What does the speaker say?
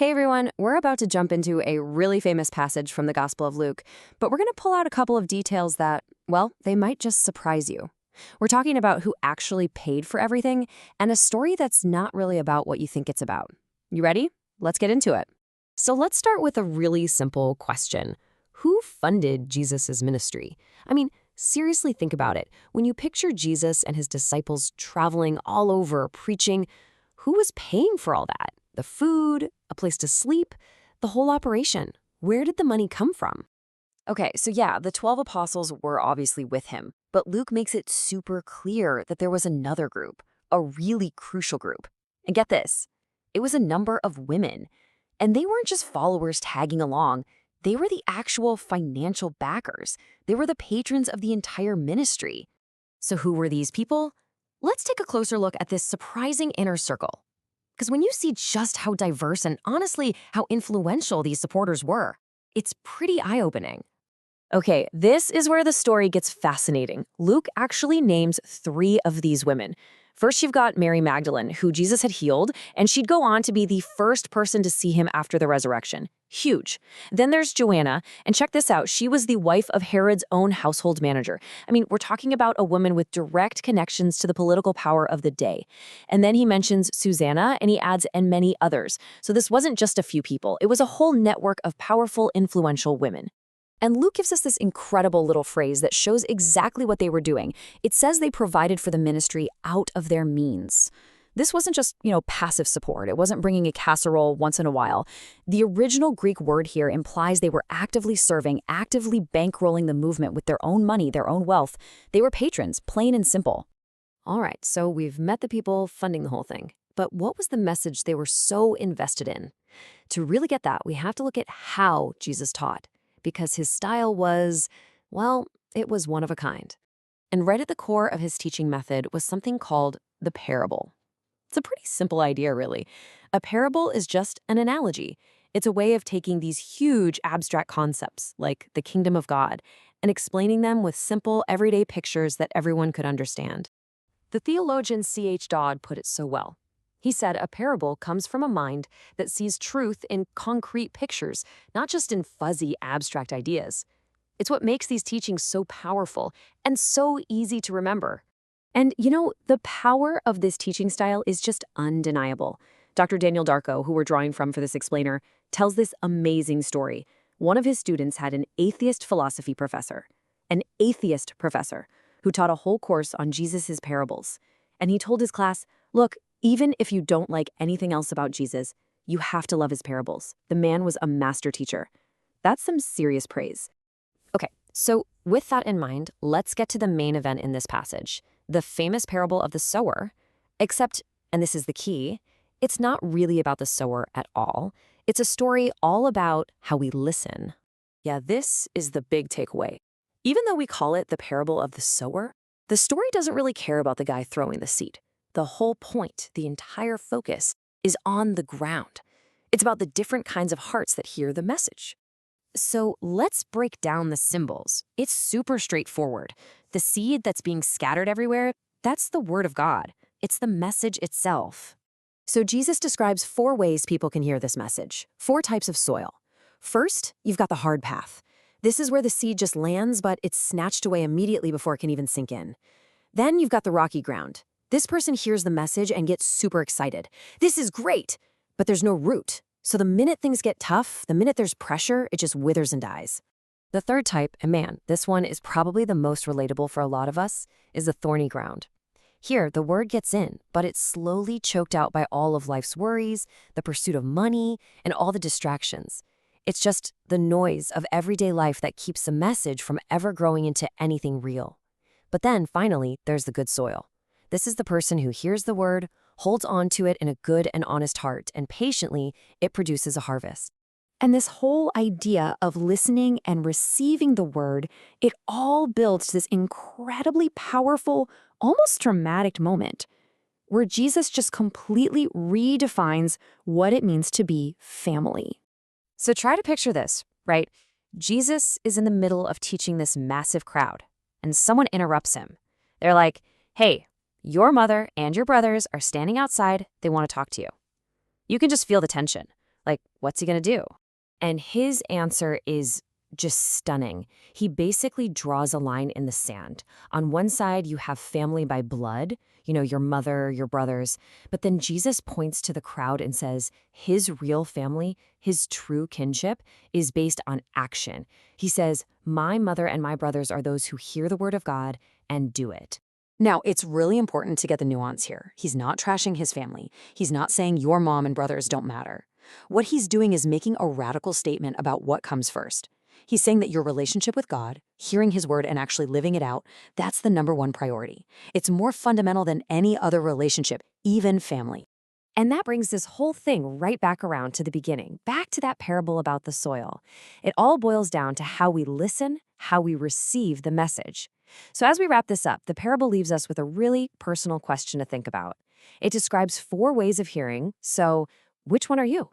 Hey everyone, we're about to jump into a really famous passage from the Gospel of Luke, but we're going to pull out a couple of details that, well, they might just surprise you. We're talking about who actually paid for everything and a story that's not really about what you think it's about. You ready? Let's get into it. So let's start with a really simple question. Who funded Jesus' ministry? I mean, seriously think about it. When you picture Jesus and his disciples traveling all over, preaching, who was paying for all that? The food, a place to sleep, the whole operation. Where did the money come from? Okay, so yeah, the 12 apostles were obviously with him, but Luke makes it super clear that there was another group, a really crucial group. And get this, it was a number of women. And they weren't just followers tagging along, they were the actual financial backers. They were the patrons of the entire ministry. So who were these people? Let's take a closer look at this surprising inner circle. Because when you see just how diverse and honestly how influential these supporters were, it's pretty eye-opening. Okay, this is where the story gets fascinating. Luke actually names 3 of these women. First, you've got Mary Magdalene, who Jesus had healed, and she'd go on to be the first person to see him after the resurrection. Huge. Then there's Joanna, and check this out, she was the wife of Herod's own household manager. I mean, we're talking about a woman with direct connections to the political power of the day. And then he mentions Susanna, and he adds, and many others. So this wasn't just a few people, it was a whole network of powerful, influential women. And Luke gives us this incredible little phrase that shows exactly what they were doing. It says they provided for the ministry out of their means. This wasn't just, passive support. It wasn't bringing a casserole once in a while. The original Greek word here implies they were actively serving, actively bankrolling the movement with their own money, their own wealth. They were patrons, plain and simple. All right, so we've met the people funding the whole thing. But what was the message they were so invested in? To really get that, we have to look at how Jesus taught. Because his style was, well, it was one of a kind. And right at the core of his teaching method was something called the parable. It's a pretty simple idea, really. A parable is just an analogy. It's a way of taking these huge abstract concepts, like the kingdom of God, and explaining them with simple, everyday pictures that everyone could understand. The theologian C.H. Dodd put it so well. He said a parable comes from a mind that sees truth in concrete pictures, not just in fuzzy, abstract ideas. It's what makes these teachings so powerful and so easy to remember. And, the power of this teaching style is just undeniable. Dr. Daniel Darko, who we're drawing from for this explainer, tells this amazing story. One of his students had an atheist philosophy professor, who taught a whole course on Jesus' parables. And he told his class, look, even if you don't like anything else about Jesus, you have to love his parables. The man was a master teacher. That's some serious praise. Okay, so with that in mind, let's get to the main event in this passage, the famous parable of the sower. Except, and this is the key, it's not really about the sower at all. It's a story all about how we listen. Yeah, this is the big takeaway. Even though we call it the parable of the sower, the story doesn't really care about the guy throwing the seed. The whole point, the entire focus, is on the ground. It's about the different kinds of hearts that hear the message. So let's break down the symbols. It's super straightforward. The seed that's being scattered everywhere, that's the word of God. It's the message itself. So Jesus describes 4 ways people can hear this message, 4 types of soil. First, you've got the hard path. This is where the seed just lands, but it's snatched away immediately before it can even sink in. Then you've got the rocky ground. This person hears the message and gets super excited. This is great, but there's no root. So the minute things get tough, the minute there's pressure, it just withers and dies. The third type, and man, this one is probably the most relatable for a lot of us, is the thorny ground. Here, the word gets in, but it's slowly choked out by all of life's worries, the pursuit of money, and all the distractions. It's just the noise of everyday life that keeps the message from ever growing into anything real. But then, finally, there's the good soil. This is the person who hears the word, holds on to it in a good and honest heart, and patiently, it produces a harvest. And this whole idea of listening and receiving the word, it all builds to this incredibly powerful, almost dramatic moment, where Jesus just completely redefines what it means to be family. So try to picture this, right? Jesus is in the middle of teaching this massive crowd, and someone interrupts him. They're like, hey, your mother and your brothers are standing outside. They want to talk to you. You can just feel the tension. Like, what's he going to do? And his answer is just stunning. He basically draws a line in the sand. On one side, you have family by blood, your mother, your brothers. But then Jesus points to the crowd and says his real family, his true kinship, is based on action. He says, my mother and my brothers are those who hear the word of God and do it. Now, it's really important to get the nuance here. He's not trashing his family. He's not saying your mom and brothers don't matter. What he's doing is making a radical statement about what comes first. He's saying that your relationship with God, hearing his word and actually living it out, that's the number one priority. It's more fundamental than any other relationship, even family. And that brings this whole thing right back around to the beginning, back to that parable about the soil. It all boils down to how we listen, how we receive the message. So as we wrap this up, the parable leaves us with a really personal question to think about. It describes 4 ways of hearing, so which one are you?